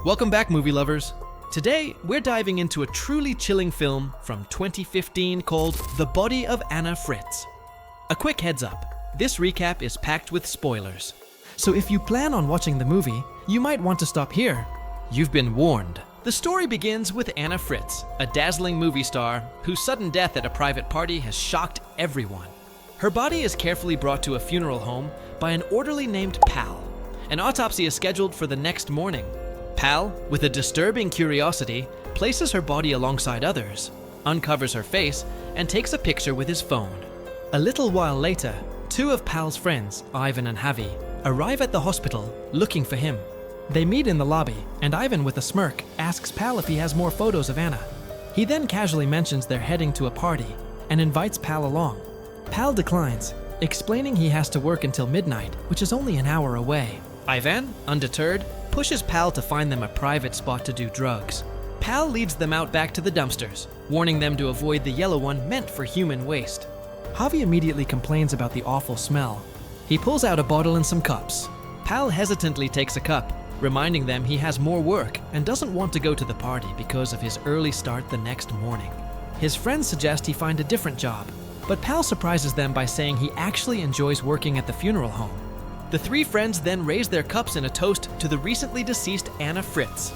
Welcome back, movie lovers. Today, we're diving into a truly chilling film from 2015 called The Body of Anna Fritz. A quick heads up, this recap is packed with spoilers. So if you plan on watching the movie, you might want to stop here. You've been warned. The story begins with Anna Fritz, a dazzling movie star whose sudden death at a private party has shocked everyone. Her body is carefully brought to a funeral home by an orderly named Pal. An autopsy is scheduled for the next morning. Pal, with a disturbing curiosity, places her body alongside others, uncovers her face, and takes a picture with his phone. A little while later, two of Pal's friends, Ivan and Javi, arrive at the hospital looking for him. They meet in the lobby, and Ivan, with a smirk, asks Pal if he has more photos of Anna. He then casually mentions they're heading to a party and invites Pal along. Pal declines, explaining he has to work until midnight, which is only an hour away. Ivan, undeterred, pushes Pal to find them a private spot to do drugs. Pal leads them out back to the dumpsters, warning them to avoid the yellow one meant for human waste. Javi immediately complains about the awful smell. He pulls out a bottle and some cups. Pal hesitantly takes a cup, reminding them he has more work and doesn't want to go to the party because of his early start the next morning. His friends suggest he find a different job, but Pal surprises them by saying he actually enjoys working at the funeral home. The three friends then raise their cups in a toast to the recently deceased Anna Fritz.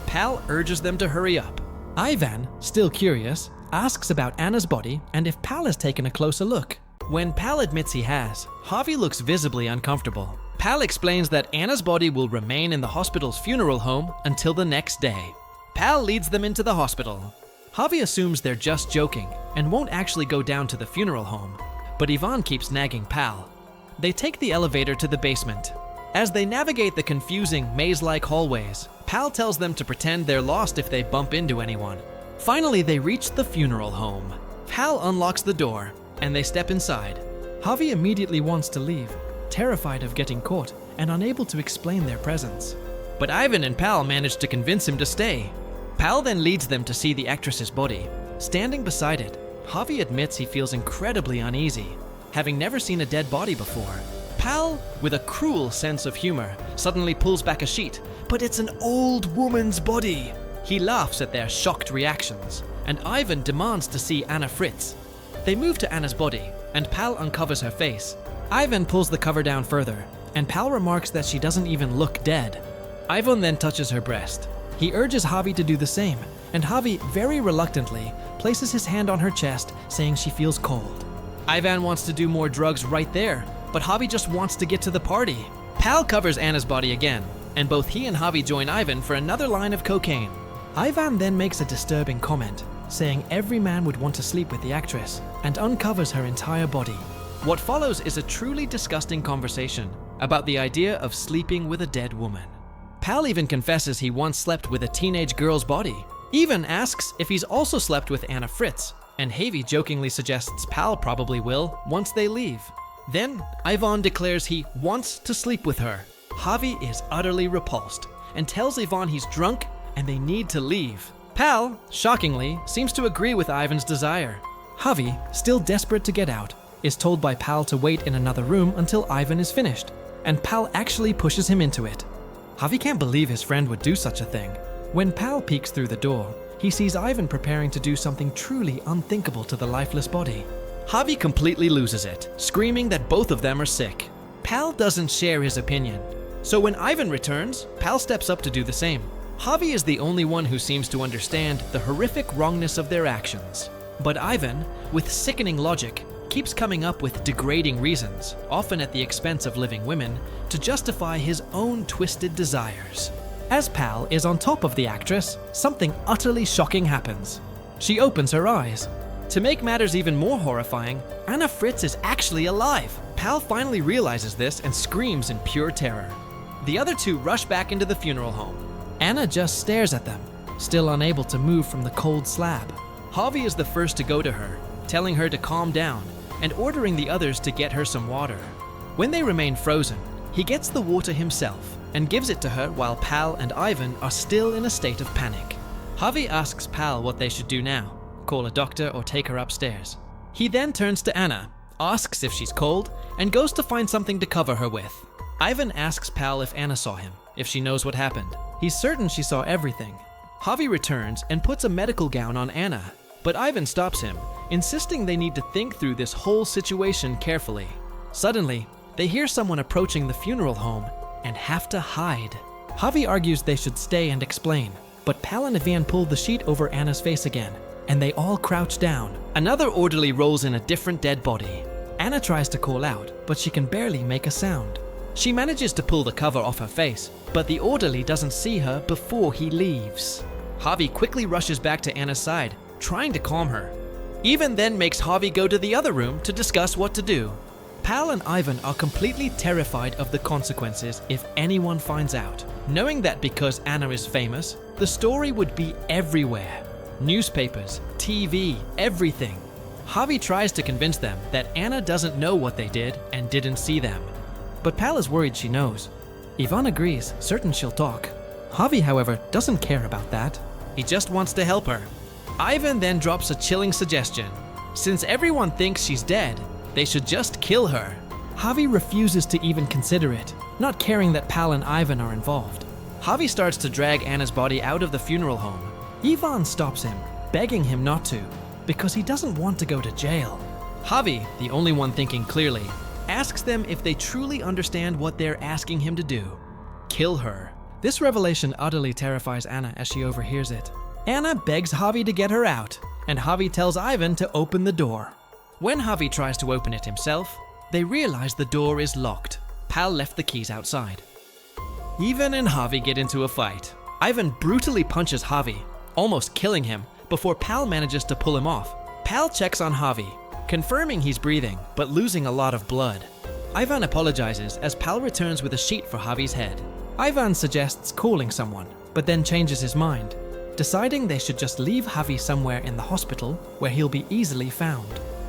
Pal urges them to hurry up. Ivan, still curious, asks about Anna's body and if Pal has taken a closer look. When Pal admits he has, Javi looks visibly uncomfortable. Pal explains that Anna's body will remain in the hospital's funeral home until the next day. Pal leads them into the hospital. Javi assumes they're just joking and won't actually go down to the funeral home, but Ivan keeps nagging Pal. They take the elevator to the basement. As they navigate the confusing maze-like hallways, Pal tells them to pretend they're lost if they bump into anyone. Finally, they reach the funeral home. Pal unlocks the door, and they step inside. Javi immediately wants to leave, terrified of getting caught and unable to explain their presence. But Ivan and Pal manage to convince him to stay. Pal then leads them to see the actress's body. Standing beside it, Javi admits he feels incredibly uneasy, having never seen a dead body before. Pal, with a cruel sense of humor, suddenly pulls back a sheet, but it's an old woman's body. He laughs at their shocked reactions, and Ivan demands to see Anna Fritz. They move to Anna's body, and Pal uncovers her face. Ivan pulls the cover down further, and Pal remarks that she doesn't even look dead. Ivan then touches her breast. He urges Javi to do the same, and Javi, very reluctantly, places his hand on her chest, saying she feels cold. Ivan wants to do more drugs right there, but Javi just wants to get to the party. Pal covers Anna's body again, and both he and Javi join Ivan for another line of cocaine. Ivan then makes a disturbing comment, saying every man would want to sleep with the actress, and uncovers her entire body. What follows is a truly disgusting conversation about the idea of sleeping with a dead woman. Pal even confesses he once slept with a teenage girl's body. Even asks if he's also slept with Anna Fritz, and Javi jokingly suggests Pal probably will once they leave. Then, Ivan declares he wants to sleep with her. Javi is utterly repulsed and tells Ivan he's drunk and they need to leave. Pal, shockingly, seems to agree with Ivan's desire. Javi, still desperate to get out, is told by Pal to wait in another room until Ivan is finished, and Pal actually pushes him into it. Javi can't believe his friend would do such a thing. When Pal peeks through the door, he sees Ivan preparing to do something truly unthinkable to the lifeless body. Javi completely loses it, screaming that both of them are sick. Pal doesn't share his opinion, so when Ivan returns, Pal steps up to do the same. Javi is the only one who seems to understand the horrific wrongness of their actions. But Ivan, with sickening logic, keeps coming up with degrading reasons, often at the expense of living women, to justify his own twisted desires. As Pal is on top of the actress, something utterly shocking happens. She opens her eyes. To make matters even more horrifying, Anna Fritz is actually alive. Pal finally realizes this and screams in pure terror. The other two rush back into the funeral home. Anna just stares at them, still unable to move from the cold slab. Javi is the first to go to her, telling her to calm down and ordering the others to get her some water. When they remain frozen, he gets the water himself and gives it to her while Pal and Ivan are still in a state of panic. Javi asks Pal what they should do now, call a doctor or take her upstairs. He then turns to Anna, asks if she's cold, and goes to find something to cover her with. Ivan asks Pal if Anna saw him, if she knows what happened. He's certain she saw everything. Javi returns and puts a medical gown on Anna, but Ivan stops him, insisting they need to think through this whole situation carefully. Suddenly, they hear someone approaching the funeral home and have to hide. Javi argues they should stay and explain, but Pal and Ivan pull the sheet over Anna's face again, and they all crouch down. Another orderly rolls in a different dead body. Anna tries to call out, but she can barely make a sound. She manages to pull the cover off her face, but the orderly doesn't see her before he leaves. Javi quickly rushes back to Anna's side, trying to calm her. Ivan then makes Javi go to the other room to discuss what to do. Pal and Ivan are completely terrified of the consequences if anyone finds out, knowing that because Anna is famous, the story would be everywhere. Newspapers, TV, everything. Javi tries to convince them that Anna doesn't know what they did and didn't see them. But Pal is worried she knows. Ivan agrees, certain she'll talk. Javi, however, doesn't care about that. He just wants to help her. Ivan then drops a chilling suggestion. Since everyone thinks she's dead, they should just kill her. Javi refuses to even consider it, not caring that Pal and Ivan are involved. Javi starts to drag Anna's body out of the funeral home. Ivan stops him, begging him not to, because he doesn't want to go to jail. Javi, the only one thinking clearly, asks them if they truly understand what they're asking him to do. Kill her. This revelation utterly terrifies Anna as she overhears it. Anna begs Javi to get her out, and Javi tells Ivan to open the door. When Javi tries to open it himself, they realize the door is locked. Pal left the keys outside. Ivan and Javi get into a fight. Ivan brutally punches Javi, almost killing him, before Pal manages to pull him off. Pal checks on Javi, confirming he's breathing, but losing a lot of blood. Ivan apologizes as Pal returns with a sheet for Javi's head. Ivan suggests calling someone, but then changes his mind, deciding they should just leave Javi somewhere in the hospital where he'll be easily found.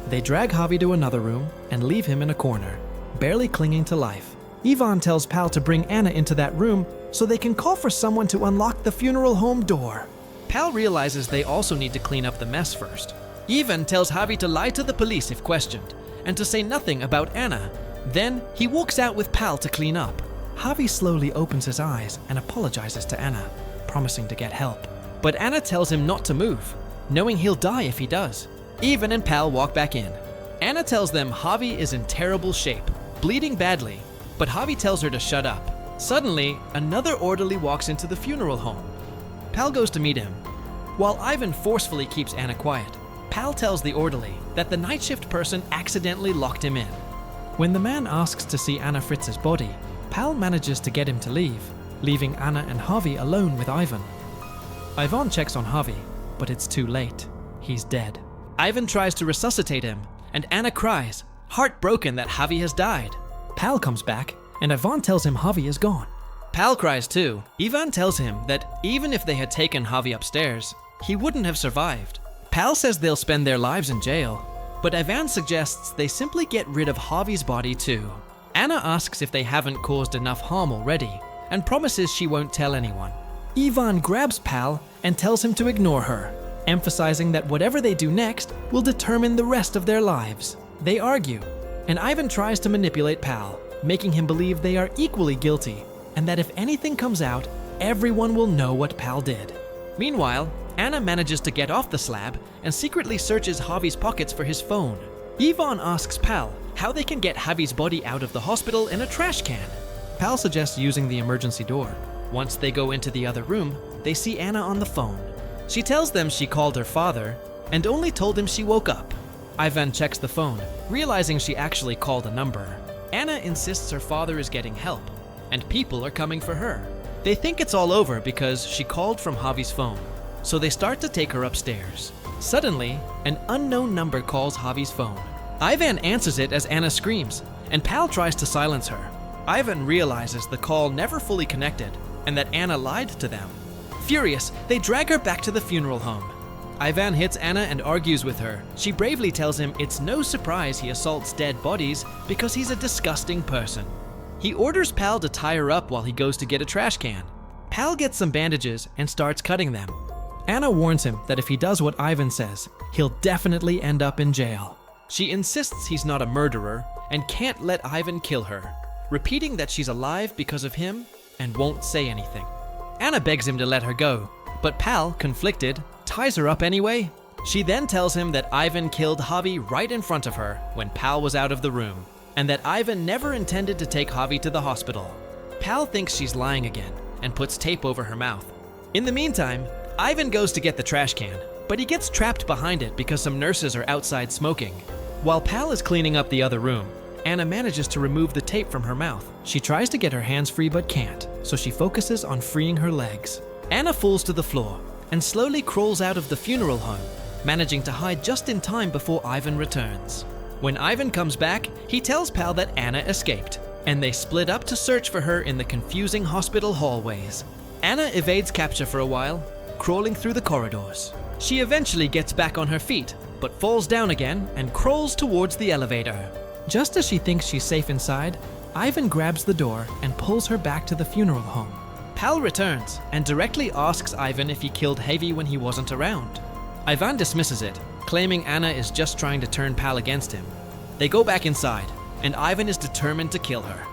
They drag Javi to another room and leave him in a corner, barely clinging to life. Ivan tells Pal to bring Anna into that room so they can call for someone to unlock the funeral home door. Pal realizes they also need to clean up the mess first. Ivan tells Javi to lie to the police if questioned, and to say nothing about Anna. Then he walks out with Pal to clean up. Javi slowly opens his eyes and apologizes to Anna, promising to get help. But Anna tells him not to move, knowing he'll die if he does. Ivan and Pal walk back in. Anna tells them Javi is in terrible shape, bleeding badly, but Javi tells her to shut up. Suddenly, another orderly walks into the funeral home. Pal goes to meet him. While Ivan forcefully keeps Anna quiet, Pal tells the orderly that the night shift person accidentally locked him in. When the man asks to see Anna Fritz's body, Pal manages to get him to leave, leaving Anna and Javi alone with Ivan. Ivan checks on Javi, but it's too late. He's dead. Ivan tries to resuscitate him, and Anna cries, heartbroken that Javi has died. Pal comes back, and Ivan tells him Javi is gone. Pal cries too. Ivan tells him that even if they had taken Javi upstairs, he wouldn't have survived. Pal says they'll spend their lives in jail, but Ivan suggests they simply get rid of Javi's body too. Anna asks if they haven't caused enough harm already, and promises she won't tell anyone. Ivan grabs Pal and tells him to ignore her, emphasizing that whatever they do next will determine the rest of their lives. They argue, and Ivan tries to manipulate Pal, making him believe they are equally guilty, and that if anything comes out, everyone will know what Pal did. Meanwhile, Anna manages to get off the slab and secretly searches Javi's pockets for his phone. Ivan asks Pal how they can get Javi's body out of the hospital in a trash can. Pal suggests using the emergency door. Once they go into the other room, they see Anna on the phone. She tells them she called her father and only told him she woke up. Ivan checks the phone, realizing she actually called a number. Anna insists her father is getting help, and people are coming for her. They think it's all over because she called from Javi's phone, so they start to take her upstairs. Suddenly, an unknown number calls Javi's phone. Ivan answers it as Anna screams, and Pal tries to silence her. Ivan realizes the call never fully connected, and that Anna lied to them. Furious, they drag her back to the funeral home. Ivan hits Anna and argues with her. She bravely tells him it's no surprise he assaults dead bodies because he's a disgusting person. He orders Pal to tie her up while he goes to get a trash can. Pal gets some bandages and starts cutting them. Anna warns him that if he does what Ivan says, he'll definitely end up in jail. She insists he's not a murderer and can't let Ivan kill her, repeating that she's alive because of him and won't say anything. Anna begs him to let her go, but Pal, conflicted, ties her up anyway. She then tells him that Ivan killed Javi right in front of her when Pal was out of the room, and that Ivan never intended to take Javi to the hospital. Pal thinks she's lying again and puts tape over her mouth. In the meantime, Ivan goes to get the trash can, but he gets trapped behind it because some nurses are outside smoking. While Pal is cleaning up the other room, Anna manages to remove the tape from her mouth. She tries to get her hands free but can't, so she focuses on freeing her legs. Anna falls to the floor and slowly crawls out of the funeral home, managing to hide just in time before Ivan returns. When Ivan comes back, he tells Pal that Anna escaped, and they split up to search for her in the confusing hospital hallways. Anna evades capture for a while, crawling through the corridors. She eventually gets back on her feet, but falls down again and crawls towards the elevator. Just as she thinks she's safe inside, Ivan grabs the door and pulls her back to the funeral home. Pal returns and directly asks Ivan if he killed Javi when he wasn't around. Ivan dismisses it, claiming Anna is just trying to turn Pal against him. They go back inside, and Ivan is determined to kill her.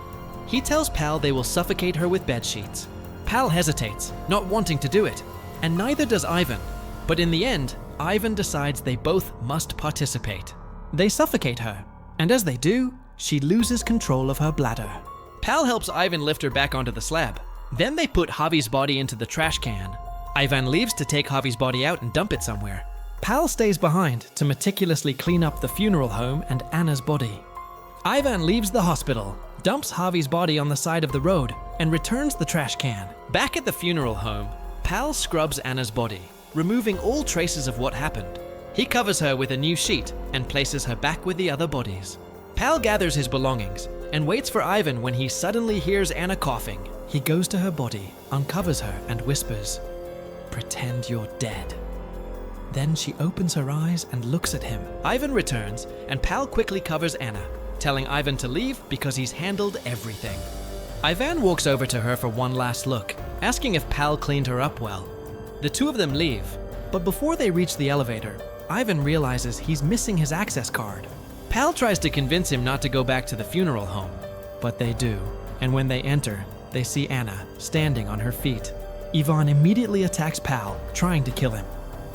He tells Pal they will suffocate her with bedsheets. Pal hesitates, not wanting to do it, and neither does Ivan. But in the end, Ivan decides they both must participate. They suffocate her, and as they do, she loses control of her bladder. Pal helps Ivan lift her back onto the slab. Then they put Javi's body into the trash can. Ivan leaves to take Javi's body out and dump it somewhere. Pal stays behind to meticulously clean up the funeral home and Anna's body. Ivan leaves the hospital, dumps Javi's body on the side of the road, and returns the trash can. Back at the funeral home, Pal scrubs Anna's body, removing all traces of what happened. He covers her with a new sheet and places her back with the other bodies. Pal gathers his belongings and waits for Ivan when he suddenly hears Anna coughing. He goes to her body, uncovers her, and whispers, "Pretend you're dead." Then she opens her eyes and looks at him. Ivan returns, and Pal quickly covers Anna, telling Ivan to leave because he's handled everything. Ivan walks over to her for one last look, asking if Pal cleaned her up well. The two of them leave, but before they reach the elevator, Ivan realizes he's missing his access card. Pal tries to convince him not to go back to the funeral home, but they do, and when they enter, they see Anna standing on her feet. Ivan immediately attacks Pal, trying to kill him.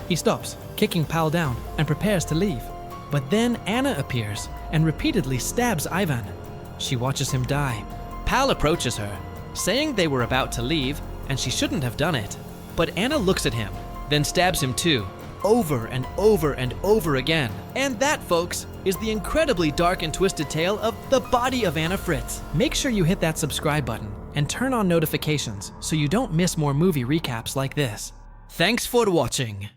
He stops, kicking Pal down, and prepares to leave. But then Anna appears and repeatedly stabs Ivan. She watches him die. Pal approaches her, saying they were about to leave and she shouldn't have done it. But Anna looks at him, then stabs him too, over and over and over again. And that, folks, is the incredibly dark and twisted tale of The Body of Anna Fritz. Make sure you hit that subscribe button and turn on notifications so you don't miss more movie recaps like this. Thanks for watching.